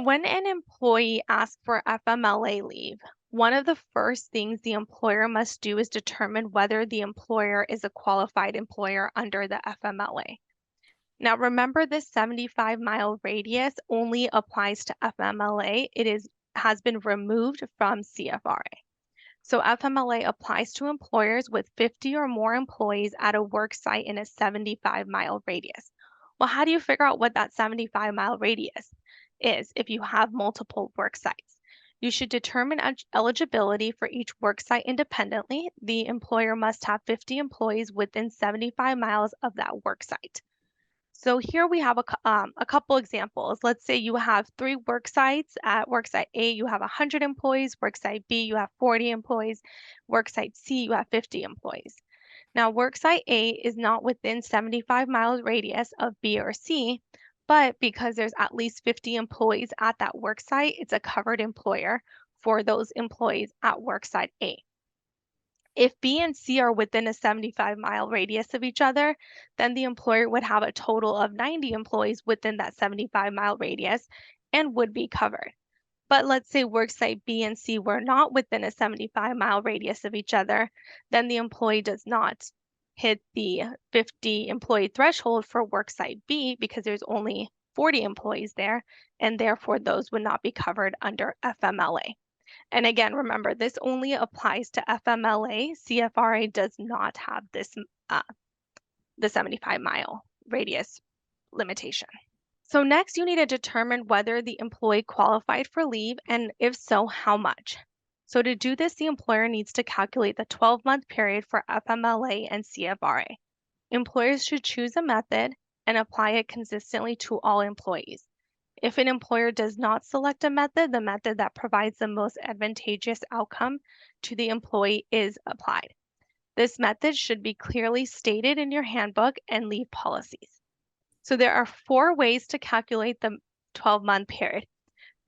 So when an employee asks for FMLA leave, one of the first things the employer must do is determine whether the employer is a qualified employer under the FMLA. Now, remember this 75-mile radius only applies to FMLA. Has been removed from CFRA. So FMLA applies to employers with 50 or more employees at a work site in a 75-mile radius. Well, how do you figure out what that 75-mile radius is if you have multiple work sites? You should determine eligibility for each work site independently. The employer must have 50 employees within 75 miles of that work site. So here we have a couple examples. Let's say you have 3 work sites. At work site A, you have 100 employees. Work site B, you have 40 employees. Work site C, you have 50 employees. Now, work site A is not within 75 miles radius of B or C, but because there's at least 50 employees at that work site, it's a covered employer for those employees at work site A. If B and C are within a 75-mile radius of each other, then the employer would have a total of 90 employees within that 75-mile radius and would be covered. But let's say worksite B and C were not within a 75-mile radius of each other, then the employee does not hit the 50 employee threshold for worksite B because there's only 40 employees there, and therefore those would not be covered under FMLA. And again, remember, this only applies to FMLA. CFRA does not have this, the 75-mile radius limitation. So next, you need to determine whether the employee qualified for leave, and if so, how much. So to do this, the employer needs to calculate the 12-month period for FMLA and CFRA. Employers should choose a method and apply it consistently to all employees. If an employer does not select a method, the method that provides the most advantageous outcome to the employee is applied. This method should be clearly stated in your handbook and leave policies. So there are 4 ways to calculate the 12-month period.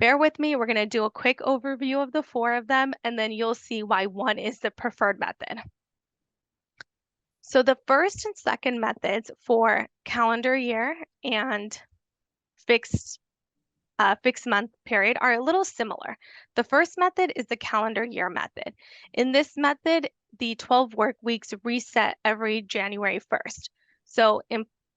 Bear with me, we're going to do a quick overview of the 4 of them, and then you'll see why one is the preferred method. So the first and second methods for calendar year and fixed month period are a little similar. The first method is the calendar year method. In this method, the 12 work weeks reset every January 1st. So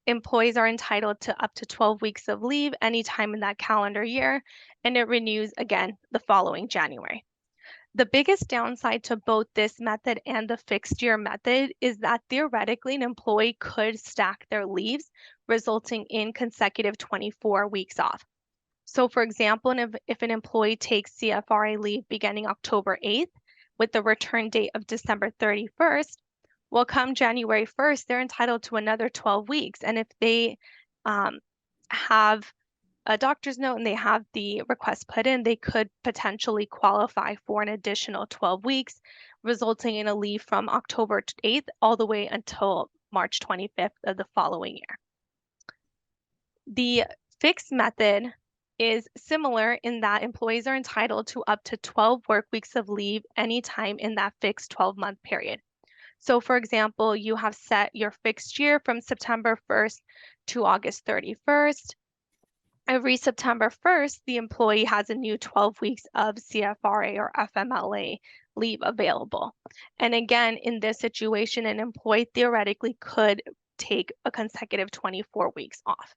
employees are entitled to up to 12 weeks of leave anytime in that calendar year, and it renews again the following January. The biggest downside to both this method and the fixed year method is that theoretically an employee could stack their leaves, resulting in consecutive 24 weeks off. So for example, if an employee takes CFRA leave beginning October 8th with the return date of December 31st, well, come January 1st, they're entitled to another 12 weeks. And if they have a doctor's note and they have the request put in, they could potentially qualify for an additional 12 weeks, resulting in a leave from October 8th all the way until March 25th of the following year. The fixed method is similar in that employees are entitled to up to 12 work weeks of leave anytime in that fixed 12-month period. So for example, you have set your fixed year from September 1st to August 31st. Every September 1st, the employee has a new 12 weeks of CFRA or FMLA leave available. And again, in this situation, an employee theoretically could take a consecutive 24 weeks off.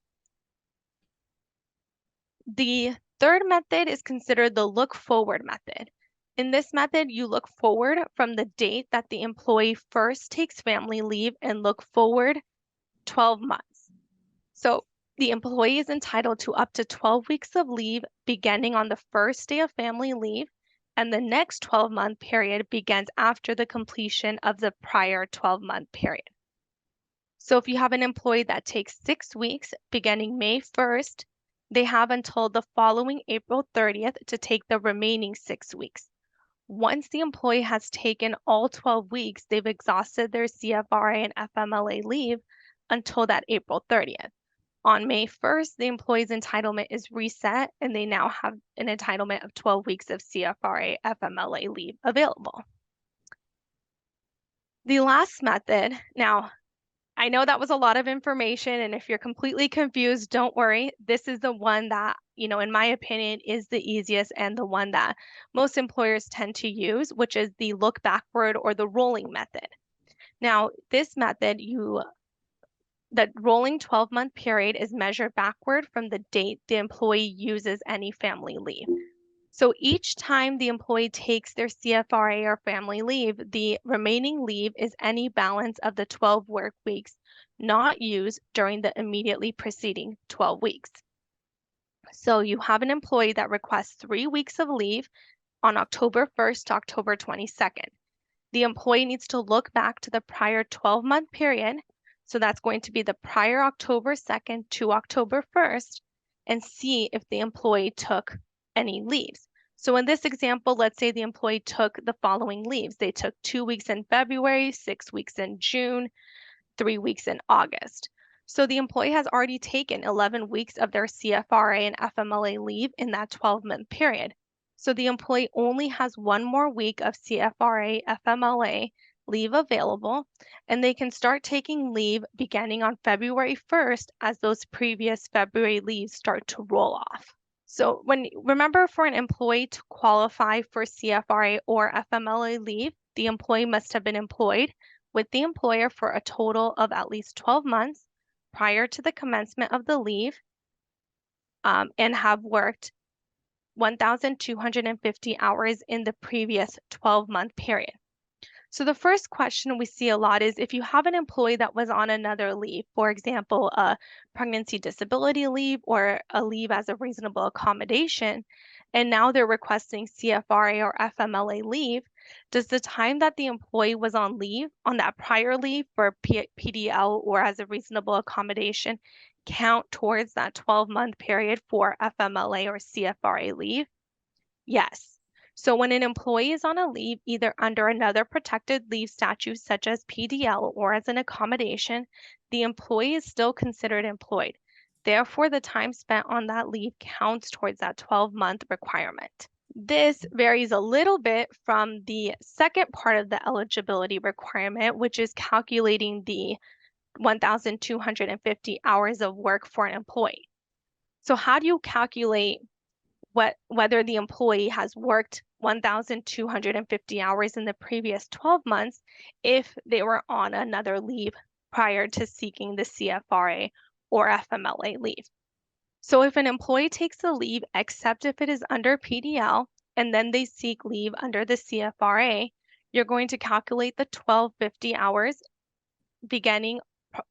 The third method is considered the look forward method. In this method, you look forward from the date that the employee first takes family leave and look forward 12 months. So the employee is entitled to up to 12 weeks of leave beginning on the first day of family leave, and the next 12-month period begins after the completion of the prior 12-month period. So if you have an employee that takes 6 weeks beginning May 1st, they have until the following April 30th to take the remaining 6 weeks. Once the employee has taken all 12 weeks, they've exhausted their CFRA and FMLA leave until that April 30th. On May 1st, the employee's entitlement is reset, and they now have an entitlement of 12 weeks of CFRA FMLA leave available. The last method, now, I know that was a lot of information, and if you're completely confused, don't worry. This is the one that, in my opinion, is the easiest and the one that most employers tend to use, which is the look backward or the rolling method. Now, this method, the rolling 12-month period is measured backward from the date the employee uses any family leave. So each time the employee takes their CFRA or family leave, the remaining leave is any balance of the 12 work weeks not used during the immediately preceding 12 weeks. So you have an employee that requests 3 weeks of leave on October 1st to October 22nd. The employee needs to look back to the prior 12-month period. So that's going to be the prior October 2nd to October 1st, and see if the employee took any leaves. So in this example, let's say the employee took the following leaves. They took 2 weeks in February, 6 weeks in June, 3 weeks in August. So the employee has already taken 11 weeks of their CFRA and FMLA leave in that 12-month period. So the employee only has 1 more week of CFRA, FMLA leave available, and they can start taking leave beginning on February 1st as those previous February leaves start to roll off. So remember, for an employee to qualify for CFRA or FMLA leave, the employee must have been employed with the employer for a total of at least 12 months prior to the commencement of the leave, and have worked 1,250 hours in the previous 12-month period. So the first question we see a lot is if you have an employee that was on another leave, for example, a pregnancy disability leave or a leave as a reasonable accommodation, and now they're requesting CFRA or FMLA leave, does the time that the employee was on leave, on that prior leave for PDL or as a reasonable accommodation, count towards that 12-month period for FMLA or CFRA leave? Yes. So when an employee is on a leave, either under another protected leave statute such as PDL or as an accommodation, the employee is still considered employed. Therefore, the time spent on that leave counts towards that 12-month requirement. This varies a little bit from the second part of the eligibility requirement, which is calculating the 1,250 hours of work for an employee. So how do you calculate whether the employee has worked 1,250 hours in the previous 12 months if they were on another leave prior to seeking the CFRA or FMLA leave? So if an employee takes a leave, except if it is under PDL, and then they seek leave under the CFRA, you're going to calculate the 1,250 hours beginning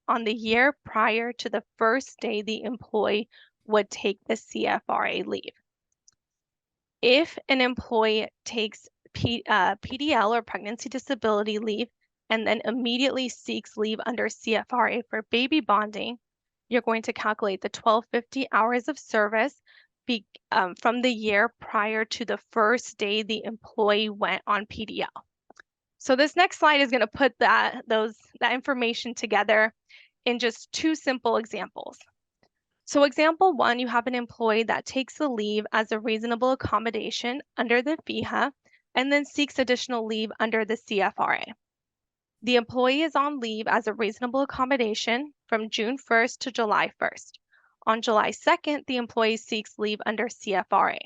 on the year prior to the first day the employee would take the CFRA leave. If an employee takes PDL or pregnancy disability leave and then immediately seeks leave under CFRA for baby bonding, you're going to calculate the 1,250 hours of service from the year prior to the first day the employee went on PDL. So this next slide is going to put that information together in just 2 simple examples. So example 1, you have an employee that takes the leave as a reasonable accommodation under the FEHA and then seeks additional leave under the CFRA. The employee is on leave as a reasonable accommodation from June 1st to July 1st. On July 2nd, the employee seeks leave under CFRA.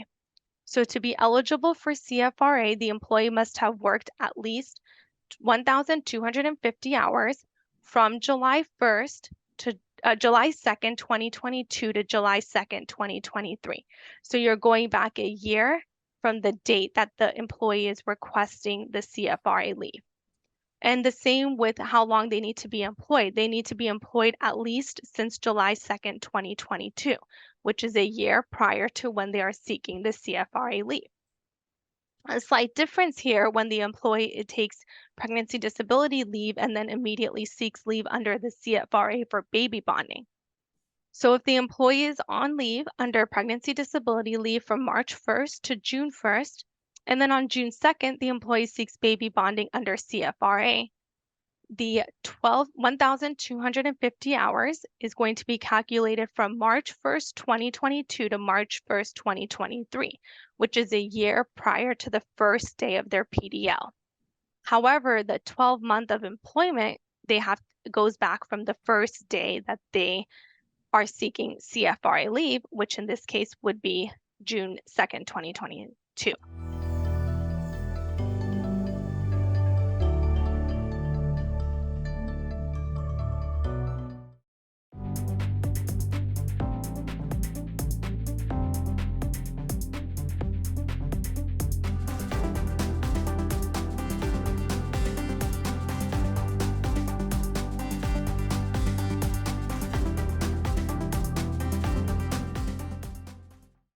So to be eligible for CFRA, the employee must have worked at least 1,250 hours from July 1st to July 2nd, 2022 to July 2nd, 2023. So you're going back a year from the date that the employee is requesting the CFRA leave. And the same with how long they need to be employed. They need to be employed at least since July 2nd, 2022, which is a year prior to when they are seeking the CFRA leave. A slight difference here when the employee takes pregnancy disability leave and then immediately seeks leave under the CFRA for baby bonding. So if the employee is on leave under pregnancy disability leave from March 1st to June 1st, and then on June 2nd, the employee seeks baby bonding under CFRA, the 1,250 hours is going to be calculated from March 1st, 2022 to March 1st, 2023, which is a year prior to the first day of their PDL. However, the 12-month of employment, goes back from the first day that they are seeking CFRA leave, which in this case would be June 2nd, 2022.